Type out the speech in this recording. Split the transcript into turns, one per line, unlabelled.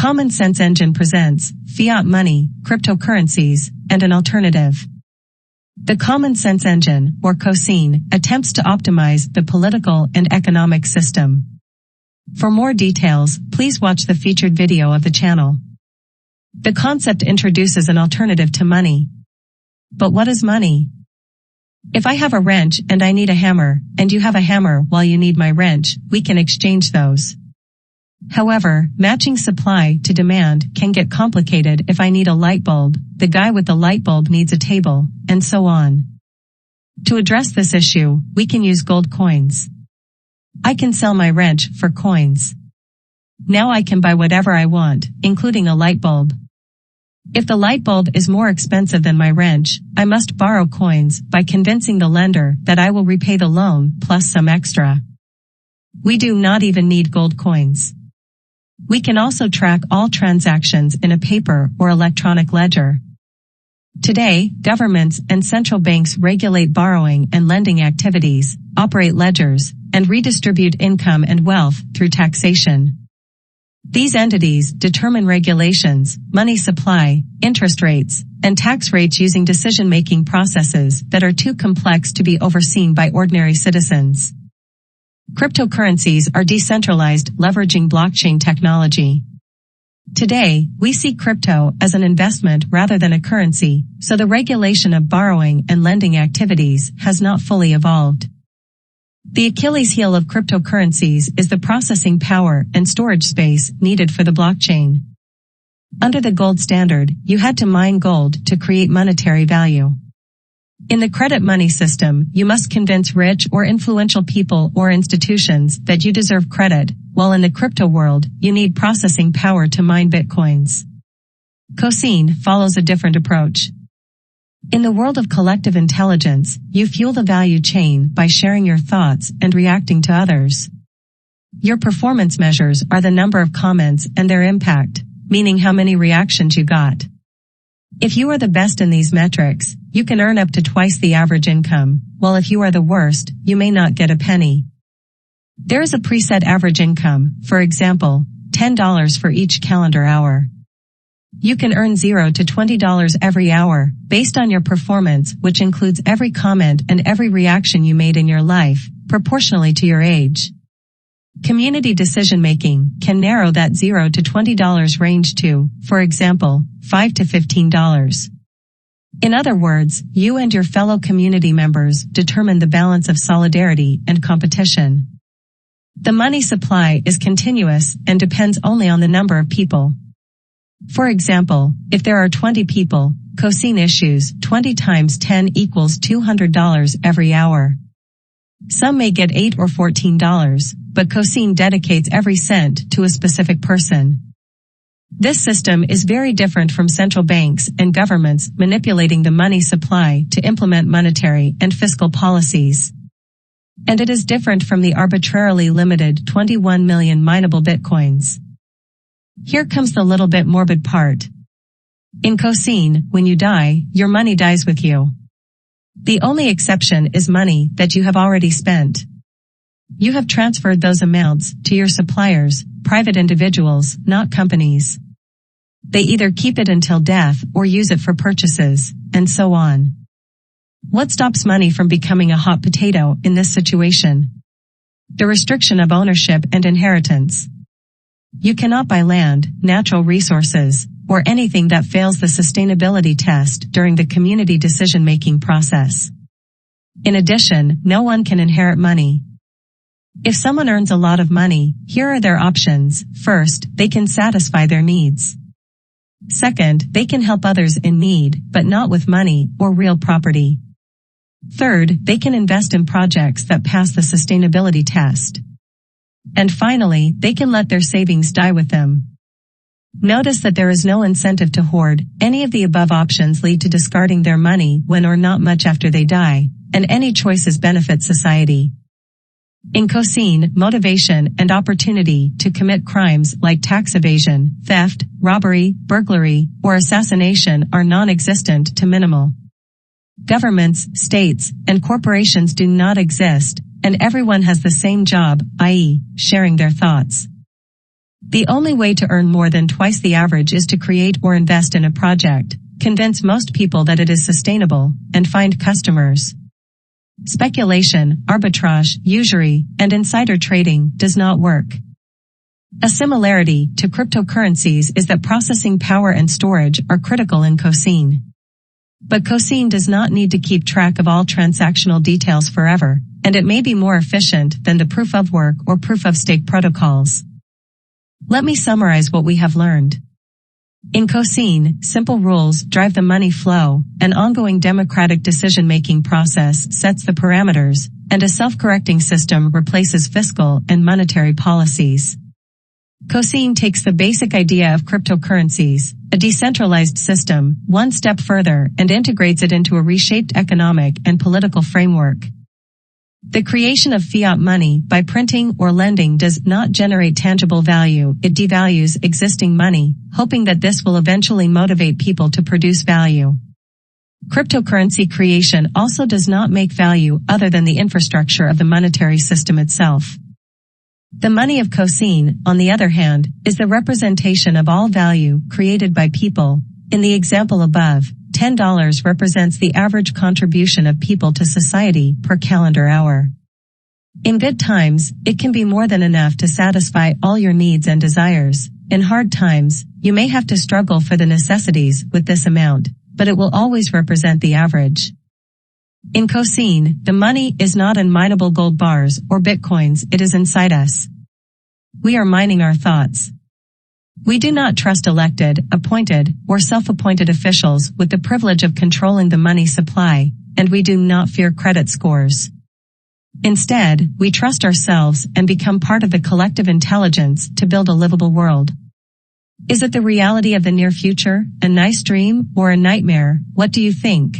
Common Sense Engine presents fiat money, cryptocurrencies, and an alternative. The Common Sense Engine, or CoSEEN, attempts to optimize the political and economic system. For more details, please watch the featured video of the channel. The concept introduces an alternative to money. But what is money? If I have a wrench and I need a hammer, and you have a hammer while you need my wrench, we can exchange those. However, matching supply to demand can get complicated. If I need a light bulb, the guy with the light bulb needs a table, and so on. To address this issue, we can use gold coins. I can sell my wrench for coins. Now I can buy whatever I want, including a light bulb. If the light bulb is more expensive than my wrench, I must borrow coins by convincing the lender that I will repay the loan plus some extra. We do not even need gold coins. We can also track all transactions in a paper or electronic ledger. Today, governments and central banks regulate borrowing and lending activities, operate ledgers, and redistribute income and wealth through taxation. These entities determine regulations, money supply, interest rates, and tax rates using decision-making processes that are too complex to be overseen by ordinary citizens. Cryptocurrencies are decentralized, leveraging blockchain technology. Today, we see crypto as an investment rather than a currency, so the regulation of borrowing and lending activities has not fully evolved. The Achilles heel of cryptocurrencies is the processing power and storage space needed for the blockchain. Under the gold standard, you had to mine gold to create monetary value. In the credit money system, you must convince rich or influential people or institutions that you deserve credit, while in the crypto world, you need processing power to mine bitcoins. CoSEEN follows a different approach. In the world of collective intelligence, you fuel the value chain by sharing your thoughts and reacting to others. Your performance measures are the number of comments and their impact, meaning how many reactions you got. If you are the best in these metrics, you can earn up to twice the average income, while if you are the worst, you may not get a penny. There is a preset average income, for example, $10 for each calendar hour. You can earn $0 to $20 every hour, based on your performance, which includes every comment and every reaction you made in your life, proportionally to your age. Community decision-making can narrow that $0 to $20 range to, for example, $5 to $15. In other words, you and your fellow community members determine the balance of solidarity and competition. The money supply is continuous and depends only on the number of people. For example, if there are 20 people, CoSEEN issues 20 times 10 equals $200 every hour. Some may get $8 or $14, but CoSEEN dedicates every cent to a specific person. This system is very different from central banks and governments manipulating the money supply to implement monetary and fiscal policies. And it is different from the arbitrarily limited 21 million mineable bitcoins. Here comes the little bit morbid part. In CoSEEN, when you die, your money dies with you. The only exception is money that you have already spent. You have transferred those amounts to your suppliers, private individuals, not companies. They either keep it until death or use it for purchases, and so on. What stops money from becoming a hot potato in this situation? The restriction of ownership and inheritance. You cannot buy land, natural resources, or anything that fails the sustainability test during the community decision-making process. In addition, no one can inherit money. If someone earns a lot of money, here are their options. First, they can satisfy their needs. Second, they can help others in need, but not with money or real property. Third, they can invest in projects that pass the sustainability test. And finally, they can let their savings die with them. Notice that there is no incentive to hoard. Any of the above options lead to discarding their money when or not much after they die, and any choices benefit society. In CoSEEN, motivation and opportunity to commit crimes like tax evasion, theft, robbery, burglary, or assassination are non-existent to minimal. Governments, states, and corporations do not exist, and everyone has the same job, i.e., sharing their thoughts. The only way to earn more than twice the average is to create or invest in a project, convince most people that it is sustainable, and find customers. Speculation, arbitrage, usury, and insider trading does not work. A similarity to cryptocurrencies is that processing power and storage are critical in Cosine. But Cosine does not need to keep track of all transactional details forever, and it may be more efficient than the proof-of-work or proof-of-stake protocols. Let me summarize what we have learned. In Cosine, simple rules drive the money flow, an ongoing democratic decision-making process sets the parameters, and a self-correcting system replaces fiscal and monetary policies. Cosine takes the basic idea of cryptocurrencies, a decentralized system, one step further and integrates it into a reshaped economic and political framework. The creation of fiat money by printing or lending does not generate tangible value, it devalues existing money, hoping that this will eventually motivate people to produce value. Cryptocurrency creation also does not make value other than the infrastructure of the monetary system itself. The money of Cosine, on the other hand, is the representation of all value created by people. In the example above, $10 represents the average contribution of people to society per calendar hour. In good times, it can be more than enough to satisfy all your needs and desires. In hard times, you may have to struggle for the necessities with this amount, but it will always represent the average. In Cosine, the money is not in mineable gold bars or bitcoins, it is inside us. We are mining our thoughts. We do not trust elected, appointed, or self-appointed officials with the privilege of controlling the money supply, and we do not fear credit scores. Instead, we trust ourselves and become part of the collective intelligence to build a livable world. Is it the reality of the near future, a nice dream, or a nightmare? What do you think?